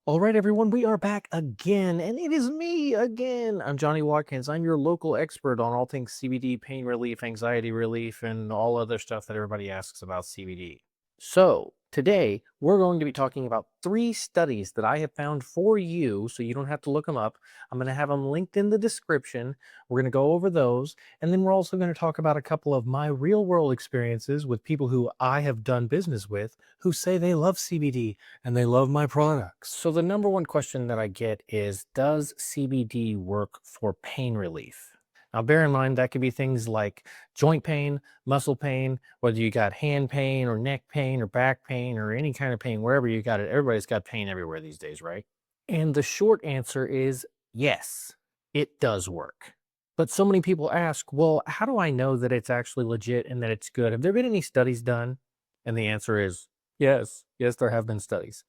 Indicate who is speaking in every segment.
Speaker 1: All right, everyone, we are back again, and it is me again. I'm Johnny Watkins. I'm your local expert on all things CBD, pain relief, anxiety relief, and all other stuff that everybody asks about CBD. So, today we're going to be talking about 3 studies that I have found for you so you don't have to look them up. I'm going to have them linked in the description. We're going to go over those, and then we're also going to talk about a couple of my real world experiences with people who I have done business with who say they love CBD and they love my products. So, the number one question that I get is, does CBD work for pain relief? Now, bear in mind that could be things like joint pain, muscle pain, whether you got hand pain or neck pain or back pain or any kind of pain, wherever you got it. Everybody's got pain everywhere these days, right? And the short answer is yes, it does work. But so many people ask, well, how do I know that it's actually legit and that it's good? Have there been any studies done? And the answer is yes. Yes, there have been studies.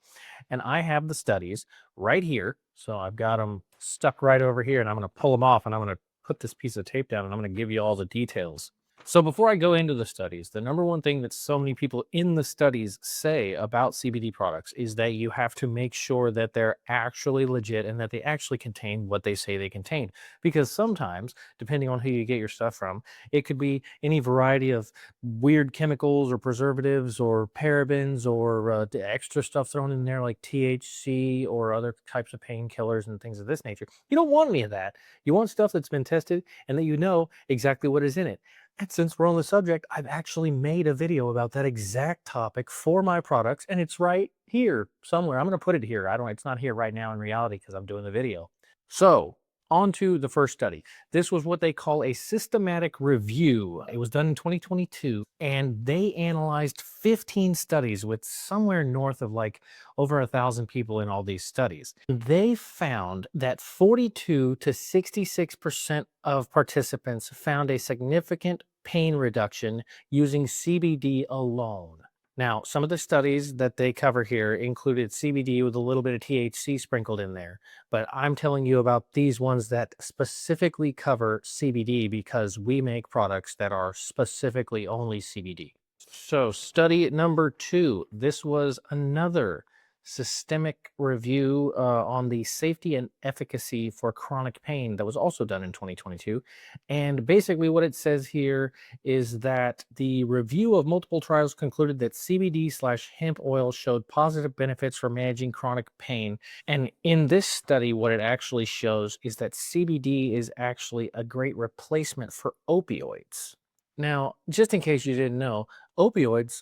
Speaker 1: And I have the studies right here. So I've got them stuck right over here, and I'm going to pull them off and I'm going to put this piece of tape down and I'm going to give you all the details. So before I go into the studies, the number one thing that so many people in the studies say about CBD products is that you have to make sure that they're actually legit and that they actually contain what they say they contain. Because sometimes, depending on who you get your stuff from, it could be any variety of weird chemicals or preservatives or parabens or the extra stuff thrown in there like THC or other types of painkillers and things of this nature. You don't want any of that. You want stuff that's been tested and that you know exactly what is in it. And since we're on the subject, I've actually made a video about that exact topic for my products, and it's right here somewhere. I'm going to put it here. I don't, it's not here right now in reality because I'm doing the video. So, on to the first study. This was what they call a systematic review. It was done in 2022, and they analyzed 15 studies with somewhere north of like over 1,000 people in all these studies. They found that 42 to 66% of participants found a significant pain reduction using CBD alone. Now, some of the studies that they cover here included CBD with a little bit of THC sprinkled in there, but I'm telling you about these ones that specifically cover CBD because we make products that are specifically only CBD. So, study number 2. This was another systemic review on the safety and efficacy for chronic pain that was also done in 2022. And basically, what it says here is that the review of multiple trials concluded that CBD/hemp oil showed positive benefits for managing chronic pain. And in this study, what it actually shows is that CBD is actually a great replacement for opioids. Now, just in case you didn't know, opioids,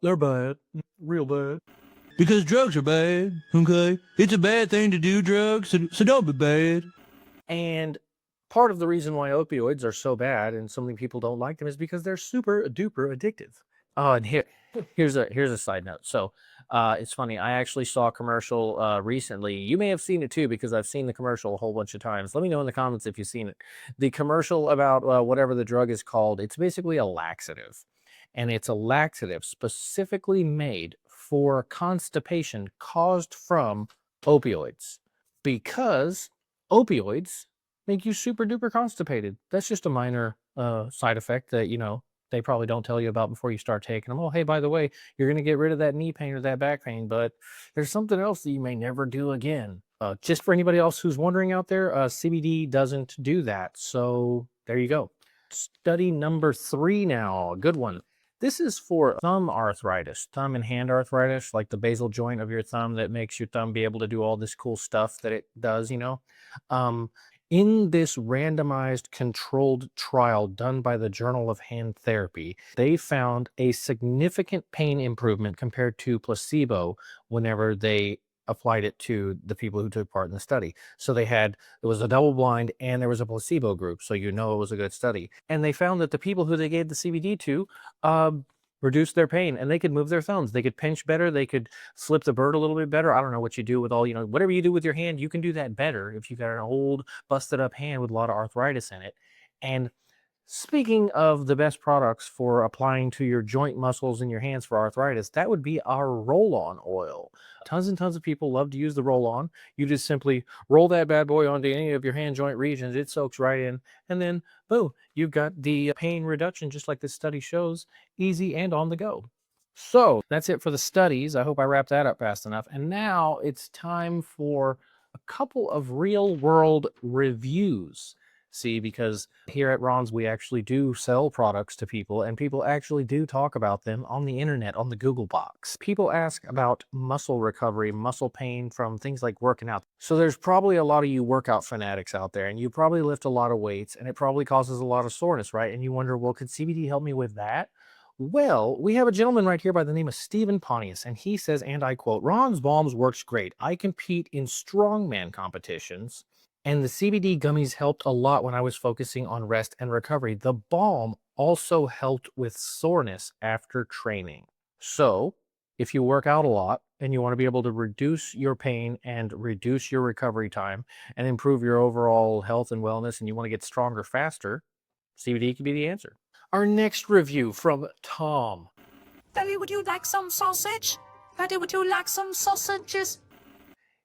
Speaker 1: they're bad, real bad.
Speaker 2: Because drugs are bad, okay? It's a bad thing to do drugs, so don't be bad.
Speaker 1: And part of the reason why opioids are so bad and so many people don't like them is because they're super duper addictive. Oh, and here's a side note. So it's funny. I actually saw a commercial recently. You may have seen it too because I've seen the commercial a whole bunch of times. Let me know in the comments if you've seen it. The commercial about whatever the drug is called. It's basically a laxative, and it's a laxative specifically made for constipation caused from opioids because opioids make you super duper constipated. That's just a minor side effect that, they probably don't tell you about before you start taking them. Oh, hey, by the way, you're going to get rid of that knee pain or that back pain, but there's something else that you may never do again. Just for anybody else who's wondering out there, CBD doesn't do that. So there you go. Study number 3 now. A good one. This is for thumb arthritis, thumb and hand arthritis, like the basal joint of your thumb that makes your thumb be able to do all this cool stuff that it does. Um, in this randomized controlled trial done by the Journal of Hand Therapy, they found a significant pain improvement compared to placebo whenever they applied it to the people who took part in the study. So it was a double blind and there was a placebo group. So it was a good study. And they found that the people who they gave the CBD to, reduced their pain and they could move their thumbs. They could pinch better. They could flip the bird a little bit better. I don't know what you do with whatever you do with your hand, you can do that better if you've got an old busted up hand with a lot of arthritis in it. And speaking of the best products for applying to your joint muscles in your hands for arthritis, that would be our roll-on oil. Tons and tons of people love to use the roll-on. You just simply roll that bad boy onto any of your hand joint regions. It soaks right in. And then, boom, you've got the pain reduction, just like this study shows, easy and on the go. So that's it for the studies. I hope I wrapped that up fast enough. And now it's time for a couple of real world reviews. See, because here at Ron's, we actually do sell products to people, and people actually do talk about them on the internet, on the Google box. People ask about muscle recovery, muscle pain from things like working out. So there's probably a lot of you workout fanatics out there, and you probably lift a lot of weights, and it probably causes a lot of soreness, right? And you wonder, well, could CBD help me with that? Well, we have a gentleman right here by the name of Stephen Pontius, and he says, and I quote, Ron's Balms works great. I compete in strongman competitions, and the CBD gummies helped a lot when I was focusing on rest and recovery. The balm also helped with soreness after training. So, if you work out a lot and you want to be able to reduce your pain and reduce your recovery time and improve your overall health and wellness, and you want to get stronger faster, CBD could be the answer. Our next review from Tom.
Speaker 3: Daddy, would you like some sausage? Daddy, would you like some sausages?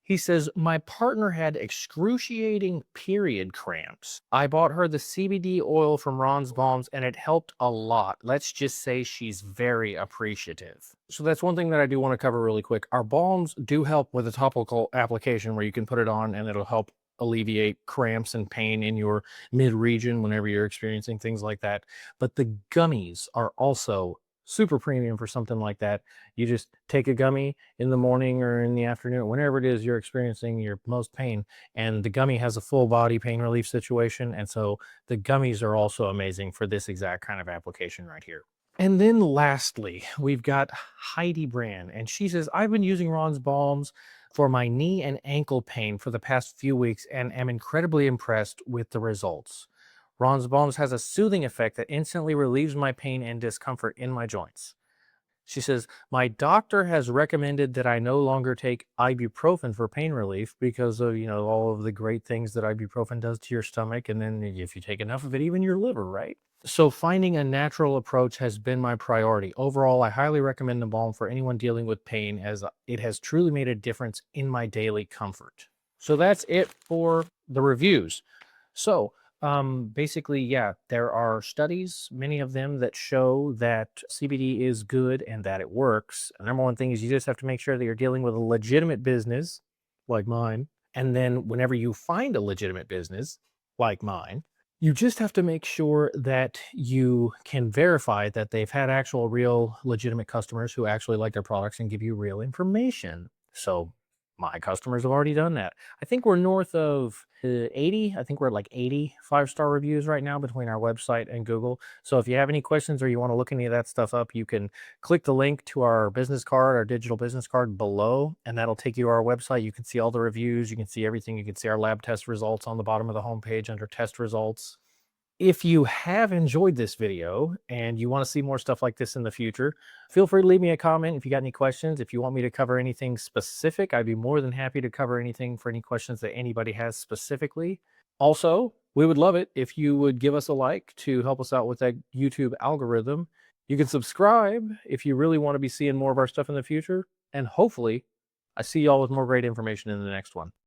Speaker 1: He says, my partner had excruciating period cramps. I bought her the CBD oil from Ron's Balms and it helped a lot. Let's just say she's very appreciative. So that's one thing that I do want to cover really quick. Our balms do help with a topical application where you can put it on and it'll help alleviate cramps and pain in your mid region whenever you're experiencing things like that. But the gummies are also super premium for something like that. You just take a gummy in the morning or in the afternoon, whenever it is you're experiencing your most pain, and the gummy has a full body pain relief situation. And so the gummies are also amazing for this exact kind of application right here. And then lastly, we've got Heidi Brand, and she says, I've been using Ron's Balms for my knee and ankle pain for the past few weeks and am incredibly impressed with the results. Ron's Balms has a soothing effect that instantly relieves my pain and discomfort in my joints. She says, my doctor has recommended that I no longer take ibuprofen for pain relief because of, all of the great things that ibuprofen does to your stomach. And then if you take enough of it, even your liver, right? So finding a natural approach has been my priority. Overall, I highly recommend the balm for anyone dealing with pain as it has truly made a difference in my daily comfort. So that's it for the reviews. So basically, yeah, there are studies, many of them that show that CBD is good and that it works. The number one thing is you just have to make sure that you're dealing with a legitimate business like mine. And then whenever you find a legitimate business like mine, you just have to make sure that you can verify that they've had actual, real, legitimate customers who actually like their products and give you real information. So my customers have already done that. I think we're north of 80. I think we're at like 80 5-star reviews right now between our website and Google. So if you have any questions or you want to look any of that stuff up, you can click the link to our business card, our digital business card below, and that'll take you to our website. You can see all the reviews. You can see everything. You can see our lab test results on the bottom of the homepage under test results. If you have enjoyed this video and you want to see more stuff like this in the future, feel free to leave me a comment if you got any questions. If you want me to cover anything specific, I'd be more than happy to cover anything for any questions that anybody has specifically. Also, we would love it if you would give us a like to help us out with that YouTube algorithm. You can subscribe if you really want to be seeing more of our stuff in the future. And hopefully, I see y'all with more great information in the next one.